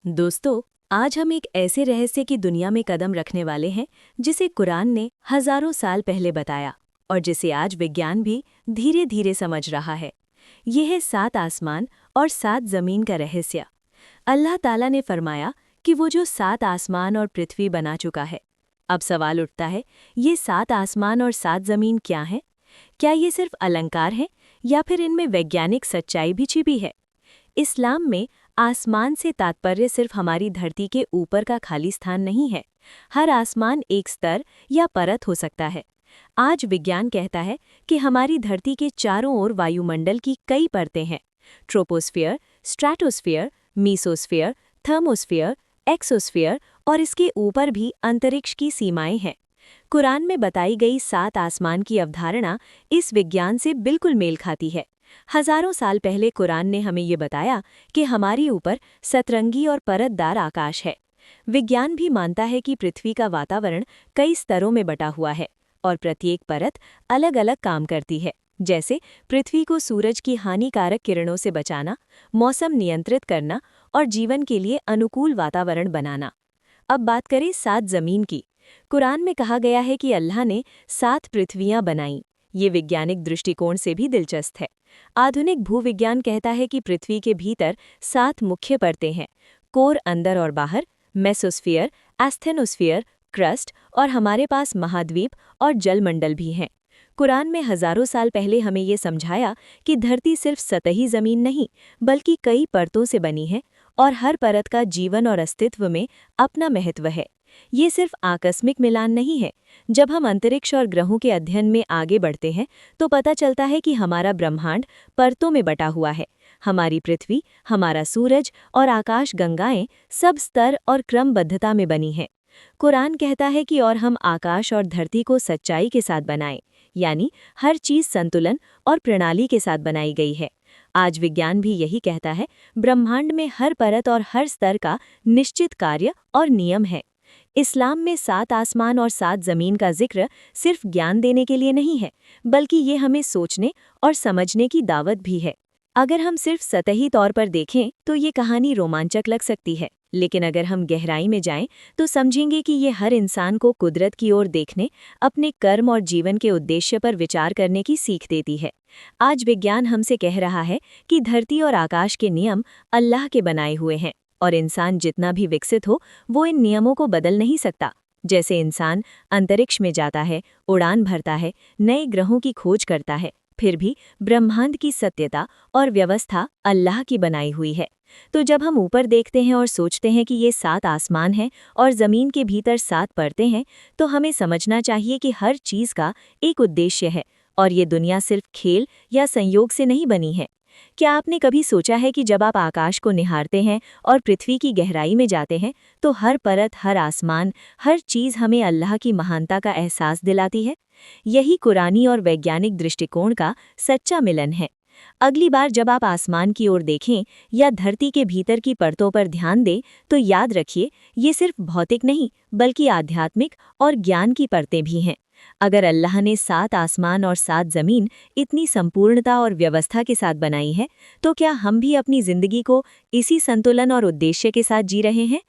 दोस्तों, आज हम एक ऐसे रहस्य की दुनिया में कदम रखने वाले हैं जिसे कुरान ने हजारों साल पहले बताया और जिसे आज विज्ञान भी धीरे धीरे समझ रहा है। यह है 7 आसमान और 7 जमीन का रहस्य। अल्लाह ताला ने फरमाया कि वो जो 7 आसमान और पृथ्वी बना चुका है। अब सवाल उठता है, ये 7 आसमान और 7 जमीन क्या हैं? क्या ये सिर्फ अलंकार हैं या फिर इनमें वैज्ञानिक सच्चाई भी छिपी है? इस्लाम में आसमान से तात्पर्य सिर्फ हमारी धरती के ऊपर का खाली स्थान नहीं है। हर आसमान एक स्तर या परत हो सकता है। आज विज्ञान कहता है कि हमारी धरती के चारों ओर वायुमंडल की कई परतें हैं। ट्रोपोस्फियर, स्ट्रैटोस्फियर, मीसोस्फियर, थर्मोस्फियर, एक्सोस्फियर और इसके ऊपर भी अंतरिक्ष की सीमाएं हैं। कुरान में बताई गई 7 आसमान की अवधारणा इस विज्ञान से बिल्कुल मेल खाती है। हजारों साल पहले कुरान ने हमें ये बताया कि हमारी ऊपर सतरंगी और परतदार आकाश है। विज्ञान भी मानता है कि पृथ्वी का वातावरण कई स्तरों में बटा हुआ है और प्रत्येक परत अलग अलग काम करती है। जैसे पृथ्वी को सूरज की हानिकारक किरणों से बचाना, मौसम नियंत्रित करना और जीवन के लिए अनुकूल वातावरण बनाना। अब बात करें 7 जमीन की। कुरान में कहा गया है कि अल्लाह ने 7 पृथ्वियां बनाईं। ये वैज्ञानिक दृष्टिकोण से भी दिलचस्प है। आधुनिक भूविज्ञान कहता है कि पृथ्वी के भीतर 7 मुख्य परतें हैं: कोर अंदर और बाहर, मेसोस्फियर, एस्थेनोस्फियर, क्रस्ट और हमारे पास महाद्वीप और जलमंडल भी हैं। कुरान में हजारों साल पहले हमें ये समझाया कि धरती सिर्फ सतही जमीन नहीं बल्कि कई परतों से बनी है और हर परत का जीवन और अस्तित्व में अपना महत्व है। ये सिर्फ आकस्मिक मिलान नहीं है। जब हम अंतरिक्ष और ग्रहों के अध्ययन में आगे बढ़ते हैं तो पता चलता है कि हमारा ब्रह्मांड परतों में बटा हुआ है। हमारी पृथ्वी, हमारा सूरज और आकाश गंगाएं सब स्तर और क्रमबद्धता में बनी हैं। कुरान कहता है कि और हम आकाश और धरती को सच्चाई के साथ बनाएं, यानी हर चीज संतुलन और प्रणाली के साथ बनाई गई है। आज विज्ञान भी यही कहता है, ब्रह्मांड में हर परत और हर स्तर का निश्चित कार्य और नियम है। इस्लाम में 7 आसमान और 7 जमीन का जिक्र सिर्फ ज्ञान देने के लिए नहीं है, बल्कि ये हमें सोचने और समझने की दावत भी है। अगर हम सिर्फ सतही तौर पर देखें तो ये कहानी रोमांचक लग सकती है, लेकिन अगर हम गहराई में जाएं तो समझेंगे कि ये हर इंसान को कुदरत की ओर देखने, अपने कर्म और जीवन के उद्देश्य पर विचार करने की सीख देती है। आज विज्ञान हमसे कह रहा है कि धरती और आकाश के नियम अल्लाह के बनाए हुए हैं और इंसान जितना भी विकसित हो, वो इन नियमों को बदल नहीं सकता। जैसे इंसान अंतरिक्ष में जाता है, उड़ान भरता है, नए ग्रहों की खोज करता है, फिर भी ब्रह्मांड की सत्यता और व्यवस्था अल्लाह की बनाई हुई है। तो जब हम ऊपर देखते हैं और सोचते हैं कि ये 7 आसमान हैं और ज़मीन के भीतर 7 परतें हैं, तो हमें समझना चाहिए कि हर चीज़ का एक उद्देश्य है और ये दुनिया सिर्फ खेल या संयोग से नहीं बनी है। क्या आपने कभी सोचा है कि जब आप आकाश को निहारते हैं और पृथ्वी की गहराई में जाते हैं तो हर परत, हर आसमान, हर चीज़ हमें अल्लाह की महानता का एहसास दिलाती है? यही कुरानी और वैज्ञानिक दृष्टिकोण का सच्चा मिलन है। अगली बार जब आप आसमान की ओर देखें या धरती के भीतर की परतों पर ध्यान दें तो याद रखिए, ये सिर्फ भौतिक नहीं बल्कि आध्यात्मिक और ज्ञान की परतें भी हैं। अगर अल्लाह ने 7 आसमान और 7 जमीन इतनी संपूर्णता और व्यवस्था के साथ बनाई है, तो क्या हम भी अपनी जिंदगी को इसी संतुलन और उद्देश्य के साथ जी रहे हैं?